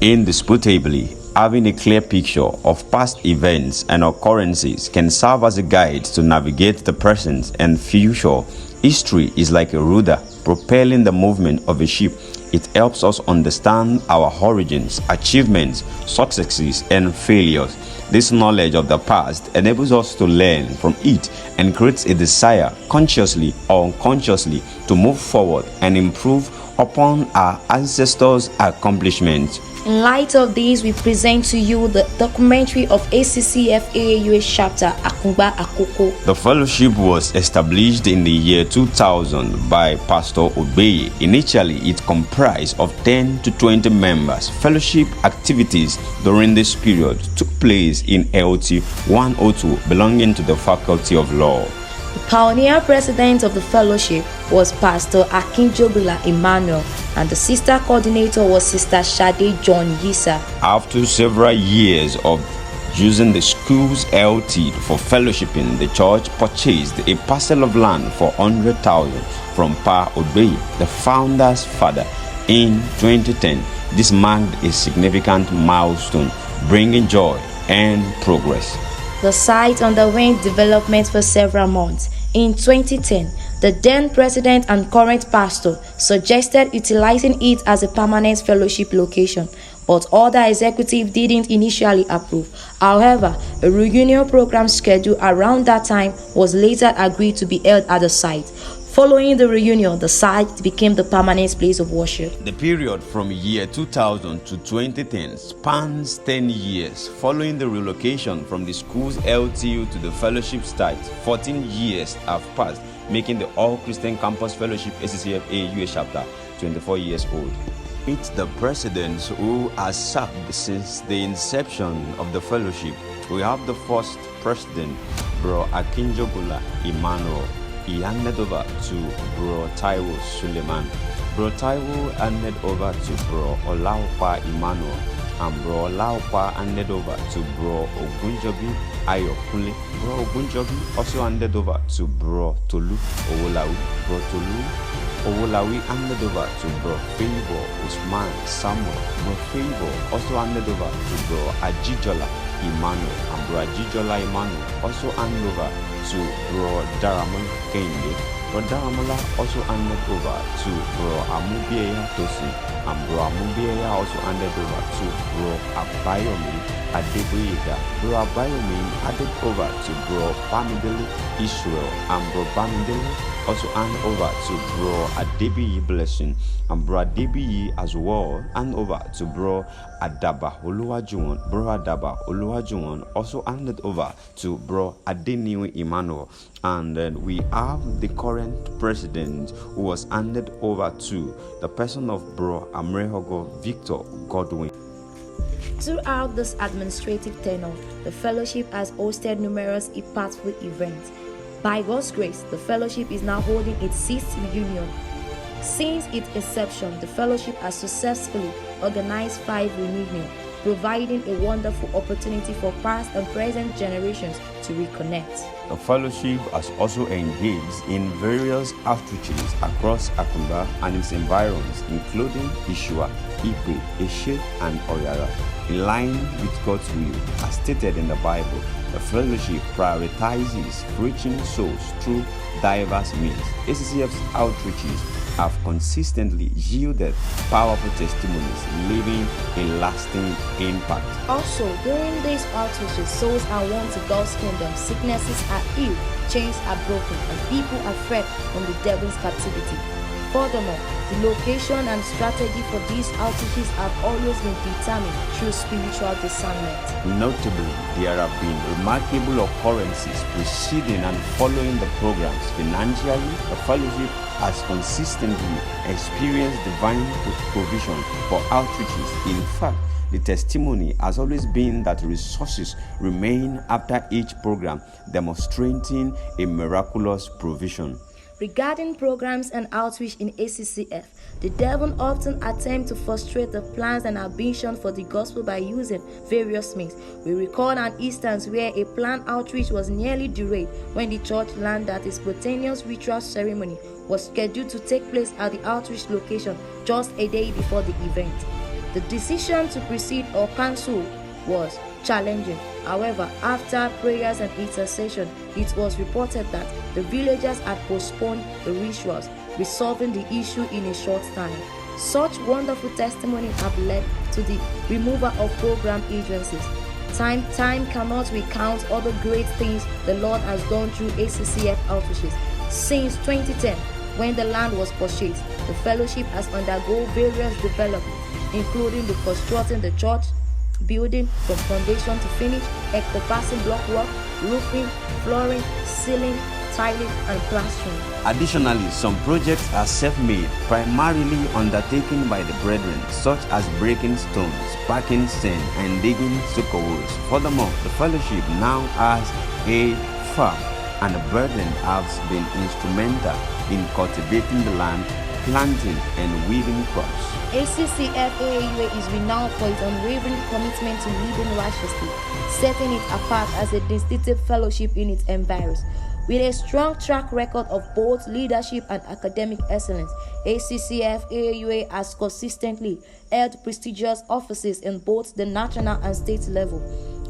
Indisputably, having a clear picture of past events and occurrences can serve as a guide to navigate the present and future. History is like a rudder propelling the movement of a ship. It helps us understand our origins, achievements, successes, and failures. This knowledge of the past enables us to learn from it and creates a desire, consciously or unconsciously, to move forward and improve upon our ancestors' accomplishments. In light of this, we present to you the documentary of ACCFA US chapter Akungba Akoko. The fellowship was established in the year 2000 by Pastor Obeye. Initially, it comprised of 10 to 20 members. Fellowship activities during this period took place in LT 102, belonging to the Faculty of Law. The pioneer president of the fellowship was Pastor Akinjobula Emmanuel, and the sister coordinator was Sister Shade John Yisa. After several years of using the school's LT for fellowshipping, the church purchased a parcel of land for 100,000 from Pa Obeye, the founder's father, in 2010. This marked a significant milestone, bringing joy and progress. The site underwent development for several months. In 2010, the then president and current pastor suggested utilizing it as a permanent fellowship location, but other executives didn't initially approve. However, a reunion program scheduled around that time was later agreed to be held at the site. Following the reunion, the site became the permanent place of worship. The period from year 2000 to 2010 spans 10 years. Following the relocation from the school's LTU to the fellowship site, 14 years have passed, making the All Christian Campus Fellowship ACCFA US chapter 24 years old. It's the presidents who has served since the inception of the fellowship. We have the first president, Bro Akinjobula Emmanuel. He handed over to Bro Taiwo Suleiman. Bro Taiwo handed over to Bro Olaupa Emmanuel, and Bro Olaupa handed over to Bro Ogunjobi Ayokunle. Bro Ogunjobi also handed over to Bro Tolu Owolawi. Bro Tolu Owolawi handed over to Bro Favor Usman Samuel. Bro Favor also handed over to Bro Ajijola Emmanuel, and Bro Ajijola Emmanuel also handed over to Bro Daramola Kende. Bro Daramola also handed over to Bro Amubieya Tosin, and Bro Amubieya also handed over to Bro Abayomi Adeboyega. Bro Abayomi handed over to Bro Bamidele Israel, and Bro Bamidele also handed over to Bro Adebiyi Blessing, and Bro Adebiyi as well handed over to Bro Adaba Oluwajuwon. Bro Adaba Oluwajuwon also handed over to Bro Adeniyi Emmanuel. And then we have the current president, who was handed over to the person of Bro Amrehogo Victor Godwin. Throughout this administrative tenure, the fellowship has hosted numerous impactful events. By God's grace, the fellowship is now holding its sixth reunion. Since its inception, the fellowship has successfully organized 5 reunions, providing a wonderful opportunity for past and present generations to reconnect. The fellowship has also engaged in various outreaches across Akungba and its environs, including Ishua, Ipe, Eshe, and Oyara. In line with God's will, as stated in the Bible, the fellowship prioritizes reaching souls through diverse means. ACCF's outreaches have consistently yielded powerful testimonies, leaving a lasting impact. Also, during these outreaches, souls are won to God's kingdom, sicknesses are healed, chains are broken, and people are freed from the devil's captivity. Furthermore, the location and strategy for these outreaches have always been determined through spiritual discernment. Notably, there have been remarkable occurrences preceding and following the programs. Financially, the fellowship has consistently experienced divine provision for outreaches. In fact, the testimony has always been that resources remain after each program, demonstrating a miraculous provision. Regarding programs and outreach in ACCF, the devil often attempts to frustrate the plans and ambition for the gospel by using various means. We recall an instance where a planned outreach was nearly derailed when the church learned that a spontaneous ritual ceremony was scheduled to take place at the outreach location just a day before the event. The decision to proceed or cancel was challenging. However, after prayers and intercession, it was reported that the villagers had postponed the rituals, resolving the issue in a short time. Such wonderful testimonies have led to the removal of program agencies. Time cannot recount all the great things the Lord has done through ACCF outreaches. Since 2010, when the land was purchased, the fellowship has undergone various developments, including the constructing the church building from foundation to finish, encompassing block work, roofing, flooring, ceiling, tiling, and plastering. Additionally, some projects are self-made, primarily undertaken by the brethren, such as breaking stones, packing sand, and digging holes. Furthermore, the fellowship now has a farm, and the brethren have been instrumental in cultivating the land, planting, and weaving crops. ACCF AAUA is renowned for its unwavering commitment to living righteously, setting it apart as a distinctive fellowship in its environs. With a strong track record of both leadership and academic excellence, ACCF AAUA has consistently held prestigious offices in both the national and state level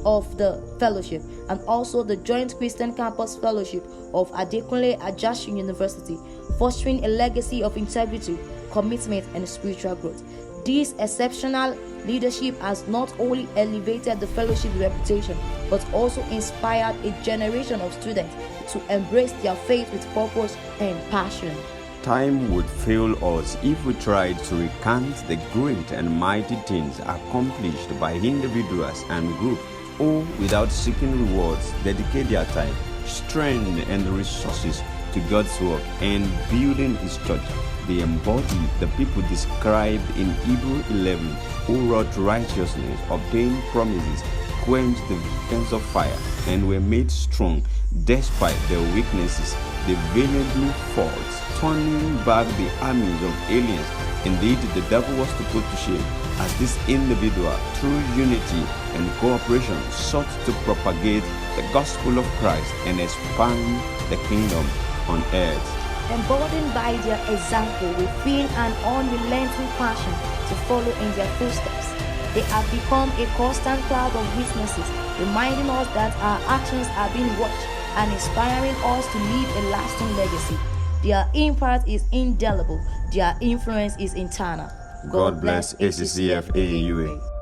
of the fellowship, and also the Joint Christian Campus Fellowship of Adekunle Ajasin University, fostering a legacy of integrity, commitment, and spiritual growth. This exceptional leadership has not only elevated the fellowship reputation, but also inspired a generation of students to embrace their faith with purpose and passion. Time would fail us if we tried to recount the great and mighty things accomplished by individuals and groups who, without seeking rewards, dedicate their time, strength, and resources to God's work and building His church. They embody the people described in Hebrews 11, who wrought righteousness, obtained promises, quenched the flames of fire, and were made strong despite their weaknesses. They valiantly fought, turning back the armies of aliens. Indeed, the devil was to put to shame, as this individual, through unity and cooperation, sought to propagate the gospel of Christ and expand the kingdom on earth. Emboldened by their example, we feel an unrelenting passion to follow in their footsteps. They have become a constant cloud of witnesses, reminding us that our actions are being watched and inspiring us to leave a lasting legacy. Their impact is indelible. Their influence is eternal. God bless ACCF AAUA.